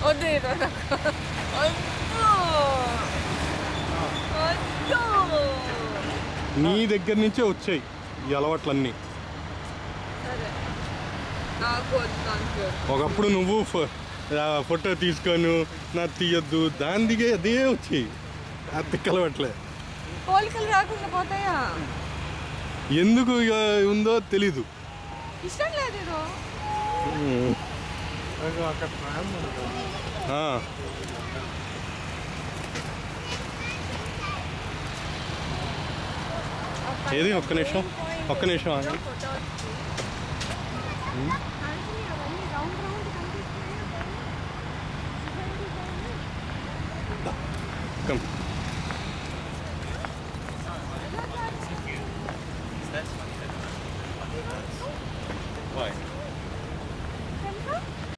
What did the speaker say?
వద్దు ఇది వద్దు. నీ దగ్గర నుంచే వచ్చాయి ఈ అలవాట్లన్నీ. ఒకప్పుడు నువ్వు ఫోటో తీసుకొని నాకు తీయొద్దు దాని దిగే అదే వచ్చాయి. అలవాట్లే పోలికలు రాకుండా పోతాయా? ఎందుకు ఇక ఉందో తెలీదు. ఇష్టం లేదు ఏది ఒక్క నిమిషం ఆగండి. కమ్